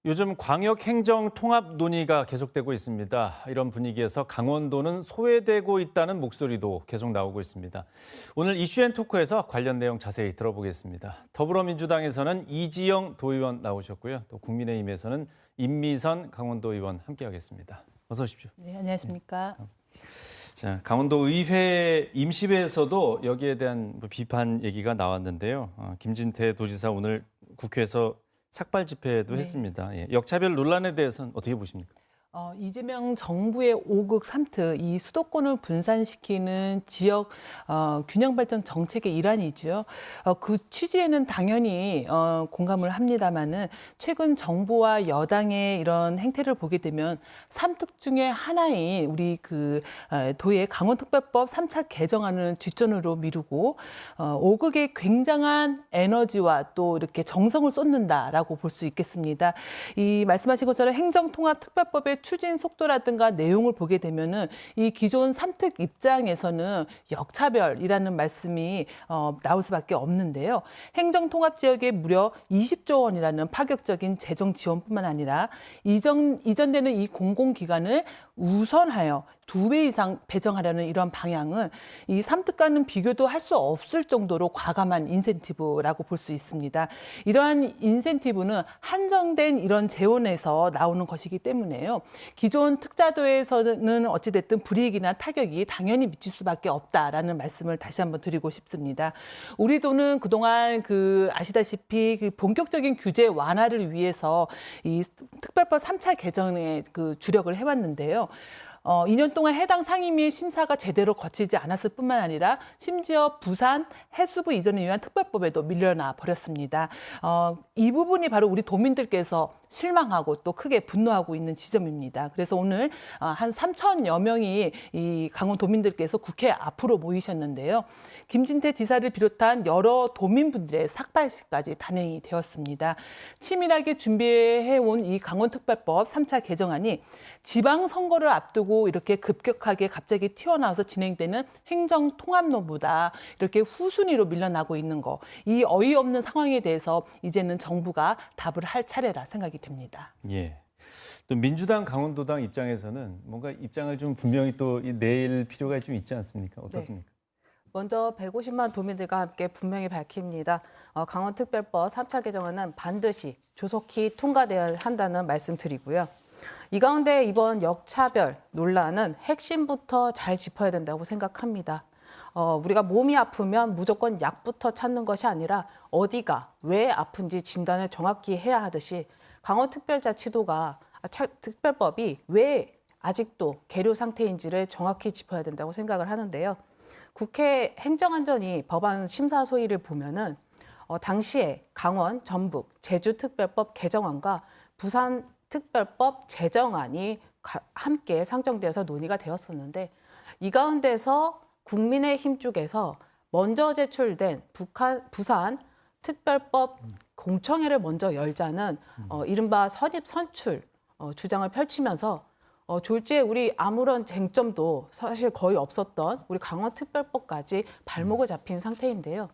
요즘 광역 행정 통합 논의가 계속되고 있습니다. 이런 분위기에서 강원도는 소외되고 있다는 목소리도 계속 나오고 있습니다. 오늘 이슈앤토크에서 관련 내용 자세히 들어보겠습니다. 더불어민주당에서는 이지영 도의원 나오셨고요. 또 국민의힘에서는 임미선 강원도 의원 함께하겠습니다. 어서 오십시오. 네, 안녕하십니까. 자, 강원도 의회 임시회에서도 여기에 대한 비판 얘기가 나왔는데요. 김진태 도지사 오늘 국회에서 삭발 집회도 했습니다. 예, 역차별 논란에 대해서는 어떻게 보십니까? 이재명 정부의 5극 3특, 이 수도권을 분산시키는 지역 균형 발전 정책의 일환이죠. 그 취지에는 당연히 공감을 합니다만은 최근 정부와 여당의 이런 행태를 보게 되면 3특 중에 하나인 우리 도의 강원특별법 3차 개정안을 뒷전으로 미루고 5극에 굉장한 에너지와 또 이렇게 정성을 쏟는다라고 볼 수 있겠습니다. 이 말씀하신 것처럼 행정통합특별법의 추진 속도라든가 내용을 보게 되면은 이 기존 3특 입장에서는 역차별이라는 말씀이 나올 수밖에 없는데요. 행정통합 지역에 무려 20조 원이라는 파격적인 재정 지원뿐만 아니라 이전되는 이 공공기관을 우선하여 2배 이상 배정하려는 이런 방향은 이 3특과는 비교도 할 수 없을 정도로 과감한 인센티브라고 볼 수 있습니다. 이러한 인센티브는 한정된 이런 재원에서 나오는 것이기 때문에요. 기존 특자도에서는 어찌됐든 불이익이나 타격이 당연히 미칠 수밖에 없다라는 말씀을 다시 한번 드리고 싶습니다. 우리 도는 그동안 아시다시피 본격적인 규제 완화를 위해서 이 특별법 3차 개정에 주력을 해왔는데요. 2년 동안 해당 상임위의 심사가 제대로 거치지 않았을 뿐만 아니라 심지어 부산 해수부 이전을 위한 특별법에도 밀려나 버렸습니다. 이 부분이 바로 우리 도민들께서 실망하고 또 크게 분노하고 있는 지점입니다. 그래서 오늘 한 3천여 명이 이 강원 도민들께서 국회 앞으로 모이셨는데요. 김진태 지사를 비롯한 여러 도민분들의 삭발식까지 단행이 되었습니다. 치밀하게 준비해온 이 강원특별법 3차 개정안이 지방선거를 앞두고 이렇게 급격하게 갑자기 튀어나와서 진행되는 행정통합론보다 이렇게 후순위로 밀려나고 있는 거, 이 어이없는 상황에 대해서 이제는 정부가 답을 할 차례라 생각이 됩니다. 예. 또 민주당, 강원도당 입장에서는 뭔가 입장을 좀 분명히 또 낼 필요가 좀 있지 않습니까? 어떻습니까? 네. 먼저 150만 도민들과 함께 분명히 밝힙니다. 강원특별법 3차 개정안은 반드시 조속히 통과되어야 한다는 말씀드리고요. 이 가운데 이번 역차별 논란은 핵심부터 잘 짚어야 된다고 생각합니다. 우리가 몸이 아프면 무조건 약부터 찾는 것이 아니라 어디가 왜 아픈지 진단을 정확히 해야 하듯이 특별법이 왜 아직도 계류 상태인지를 정확히 짚어야 된다고 생각을 하는데요. 국회 행정안전위 법안 심사 소위를 보면은 당시에 강원, 전북, 제주특별법 개정안과 부산 특별법 제정안이 함께 상정되어서 논의가 되었었는데 이 가운데서 국민의힘 쪽에서 먼저 제출된 부산 특별법 공청회를 먼저 열자는 이른바 선입 선출 주장을 펼치면서 졸지에 우리 아무런 쟁점도 사실 거의 없었던 우리 강원특별법까지 발목을 잡힌 상태인데요.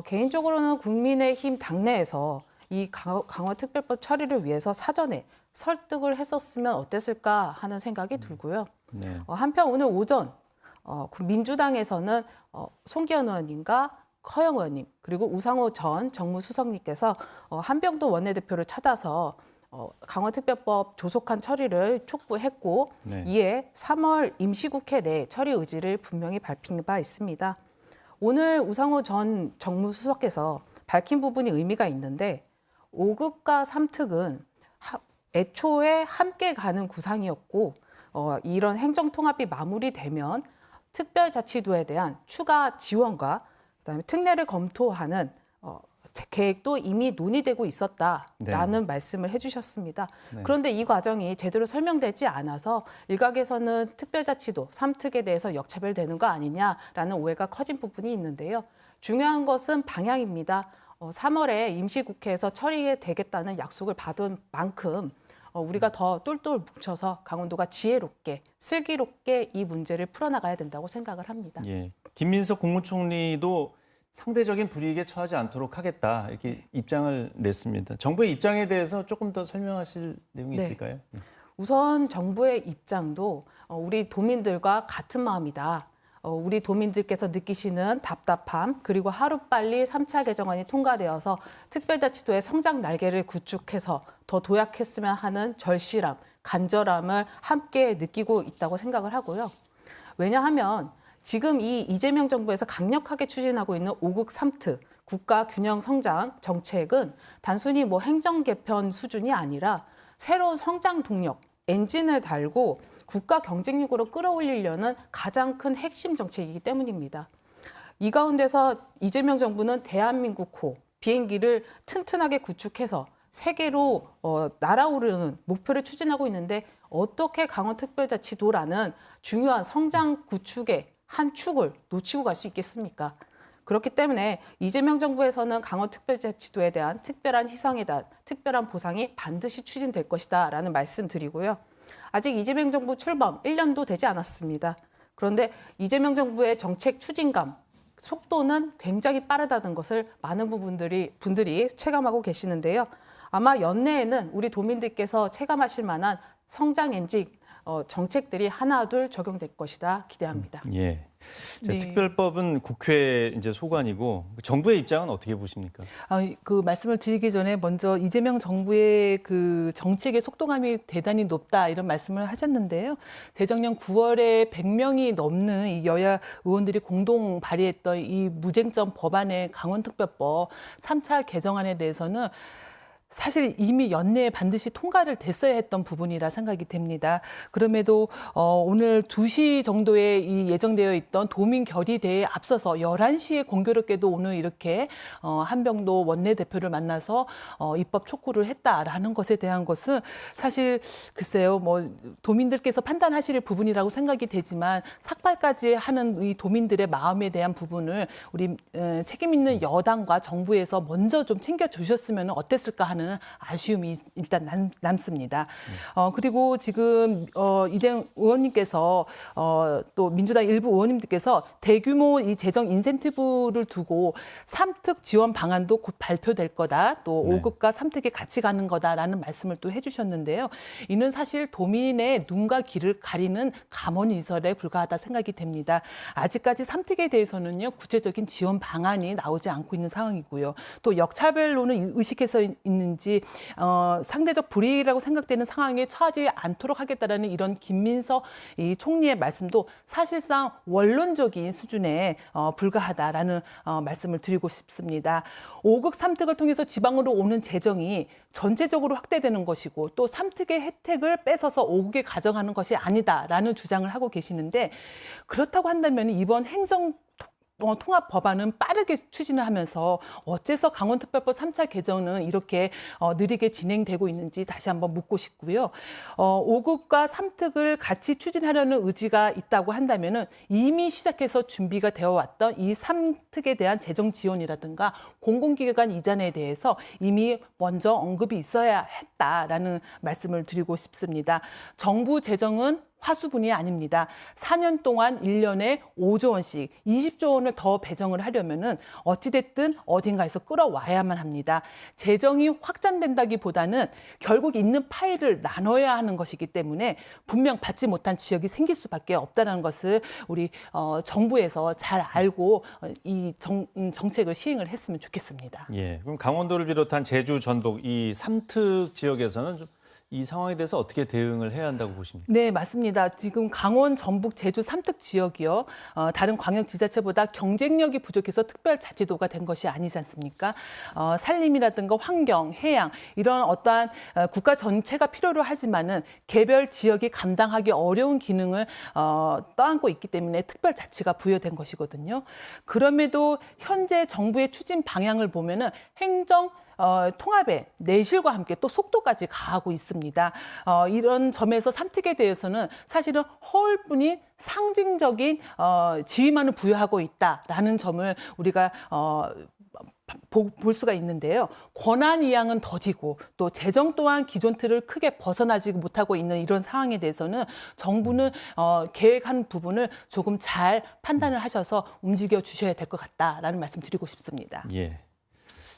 개인적으로는 국민의힘 당내에서 이 강원특별법 처리를 위해서 사전에 설득을 했었으면 어땠을까 하는 생각이 들고요. 네. 한편 오늘 오전 민주당에서는 송기현 의원님과 허영 의원님 그리고 우상호 전 정무수석님께서 한병도 원내대표를 찾아서 강원특별법 조속한 처리를 촉구했고 네. 이에 3월 임시국회 내 처리 의지를 분명히 밝힌 바 있습니다. 오늘 우상호 전 정무수석께서 밝힌 부분이 의미가 있는데 5극과 3특은 애초에 함께 가는 구상이었고 이런 행정통합이 마무리되면 특별자치도에 대한 추가 지원과 그다음에 특례를 검토하는 계획도 이미 논의되고 있었다라는 말씀을 해주셨습니다. 네. 그런데 이 과정이 제대로 설명되지 않아서 일각에서는 특별자치도 3특에 대해서 역차별되는 거 아니냐라는 오해가 커진 부분이 있는데요. 중요한 것은 방향입니다. 3월에 임시국회에서 처리되겠다는 약속을 받은 만큼 우리가 더 똘똘 뭉쳐서 강원도가 지혜롭게, 슬기롭게 이 문제를 풀어나가야 된다고 생각을 합니다. 예. 김민석 국무총리도 상대적인 불이익에 처하지 않도록 하겠다 이렇게 입장을 냈습니다. 정부의 입장에 대해서 조금 더 설명하실 내용이 네. 있을까요? 우선 정부의 입장도 우리 도민들과 같은 마음이다. 우리 도민들께서 느끼시는 답답함 그리고 하루빨리 3차 개정안이 통과되어서 특별자치도의 성장 날개를 구축해서 더 도약했으면 하는 절실함, 간절함을 함께 느끼고 있다고 생각을 하고요. 왜냐하면 지금 이 이재명 정부에서 강력하게 추진하고 있는 5국 3특 국가 균형 성장 정책은 단순히 뭐 행정 개편 수준이 아니라 새로운 성장 동력, 엔진을 달고 국가 경쟁력으로 끌어올리려는 가장 큰 핵심 정책이기 때문입니다. 이 가운데서 이재명 정부는 대한민국호 비행기를 튼튼하게 구축해서 세계로 날아오르는 목표를 추진하고 있는데 어떻게 강원특별자치도라는 중요한 성장 구축의 한 축을 놓치고 갈 수 있겠습니까? 그렇기 때문에 이재명 정부에서는 강원특별자치도에 대한 특별한 희생에 대한 특별한 보상이 반드시 추진될 것이다라는 말씀드리고요. 아직 이재명 정부 출범 1년도 되지 않았습니다. 그런데 이재명 정부의 정책 추진감, 속도는 굉장히 빠르다는 것을 많은 분들이 체감하고 계시는데요. 아마 연내에는 우리 도민들께서 체감하실 만한 성장 엔진 정책들이 하나둘 적용될 것이다 기대합니다. 예. 네. 특별법은 국회 이제 소관이고 정부의 입장은 어떻게 보십니까? 그 말씀을 드리기 전에 먼저 이재명 정부의 그 정책의 속도감이 대단히 높다 이런 말씀을 하셨는데요. 재작년 9월에 100명이 넘는 이 여야 의원들이 공동 발의했던 이 무쟁점 법안의 강원특별법 3차 개정안에 대해서는 사실 이미 연내에 반드시 통과를 됐어야 했던 부분이라 생각이 됩니다. 그럼에도 오늘 2시 정도에 이 예정되어 있던 도민 결의대회에 앞서서 11시에 공교롭게도 오늘 이렇게 한병도 원내대표를 만나서 입법 촉구를 했다라는 것에 대한 것은 사실 글쎄요, 뭐 도민들께서 판단하실 부분이라고 생각이 되지만 삭발까지 하는 이 도민들의 마음에 대한 부분을 우리 책임 있는 여당과 정부에서 먼저 좀 챙겨주셨으면 어땠을까 하는 아쉬움이 일단 남습니다. 그리고 지금 이재명 의원님께서 또 민주당 일부 의원님들께서 대규모 이 재정 인센티브를 두고 3특 지원 방안도 곧 발표될 거다. 또 5급과 3특이 같이 가는 거다라는 말씀을 또 해주셨는데요. 이는 사실 도민의 눈과 귀를 가리는 감언이설에 불과하다 생각이 됩니다. 아직까지 3특에 대해서는요. 구체적인 지원 방안이 나오지 않고 있는 상황이고요. 또 역차별로는 의식해서 있는지 상대적 불이익이라고 생각되는 상황에 처하지 않도록 하겠다라는 이런 김민석 이 총리의 말씀도 사실상 원론적인 수준에 불과하다라는 말씀을 드리고 싶습니다. 5급 3특을 통해서 지방으로 오는 재정이 전체적으로 확대되는 것이고 또 3특의 혜택을 뺏어서 5급에 가져가는 것이 아니다라는 주장을 하고 계시는데 그렇다고 한다면 이번 행정 통합 법안은 빠르게 추진을 하면서 어째서 강원특별법 3차 개정은 이렇게 느리게 진행되고 있는지 다시 한번 묻고 싶고요. 5급과 3특을 같이 추진하려는 의지가 있다고 한다면 이미 시작해서 준비가 되어 왔던 이 3특에 대한 재정 지원이라든가 공공기관 이전에 대해서 이미 먼저 언급이 있어야 했다라는 말씀을 드리고 싶습니다. 정부 재정은 화수분이 아닙니다. 4년 동안 1년에 5조 원씩 20조 원을 더 배정을 하려면은 어찌됐든 어딘가에서 끌어와야만 합니다. 재정이 확장된다기보다는 결국 있는 파일을 나눠야 하는 것이기 때문에 분명 받지 못한 지역이 생길 수밖에 없다는 것을 우리 정부에서 잘 알고 이 정책을 시행을 했으면 좋겠습니다. 예. 그럼 강원도를 비롯한 제주, 전북 이 3특 지역에서는 좀 이 상황에 대해서 어떻게 대응을 해야 한다고 보십니까? 네, 맞습니다. 지금 강원, 전북, 제주 3특 지역이요. 다른 광역지자체보다 경쟁력이 부족해서 특별자치도가 된 것이 아니지 않습니까? 산림이라든가 환경, 해양 이런 어떠한 국가 전체가 필요로 하지만은 개별 지역이 감당하기 어려운 기능을 떠안고 있기 때문에 특별자치가 부여된 것이거든요. 그럼에도 현재 정부의 추진 방향을 보면은 행정 통합에 내실과 함께 또 속도까지 가하고 있습니다. 이런 점에서 3특에 대해서는 사실은 허울뿐인 상징적인 지위만을 부여하고 있다라는 점을 우리가 볼 수가 있는데요. 권한 이양은 더디고 또 재정 또한 기존 틀을 크게 벗어나지 못하고 있는 이런 상황에 대해서는 정부는 계획한 부분을 조금 잘 판단을 하셔서 움직여 주셔야 될 것 같다라는 말씀 드리고 싶습니다. 예.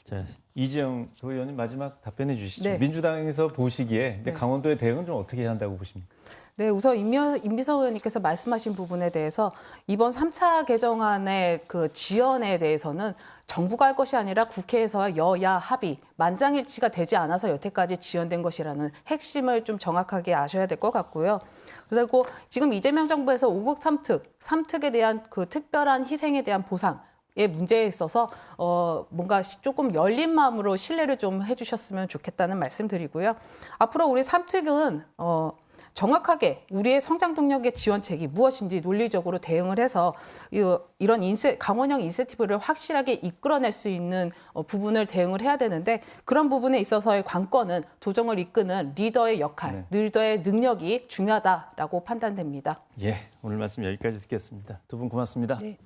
자, 이재영 의원님 마지막 답변해 주시죠. 네. 민주당에서 보시기에 이제 네. 강원도의 대응은 좀 어떻게 해야 한다고 보십니까? 네, 우선 임비서 의원님께서 말씀하신 부분에 대해서 이번 3차 개정안의 그 지연에 대해서는 정부가 할 것이 아니라 국회에서 여야 합의, 만장일치가 되지 않아서 여태까지 지연된 것이라는 핵심을 좀 정확하게 아셔야 될 것 같고요. 그리고 지금 이재명 정부에서 5급 3특에 대한 그 특별한 희생에 대한 보상, 의 문제에 있어서 뭔가 조금 열린 마음으로 신뢰를 좀 해주셨으면 좋겠다는 말씀드리고요. 앞으로 우리 3특은 정확하게 우리의 성장 동력의 지원책이 무엇인지 논리적으로 대응을 해서 이런 강원형 인센티브를 확실하게 이끌어낼 수 있는 부분을 대응을 해야 되는데 그런 부분에 있어서의 관건은 도정을 이끄는 리더의 역할, 리더의 능력이 중요하다라고 판단됩니다. 예, 오늘 말씀 여기까지 듣겠습니다. 두 분 고맙습니다. 네.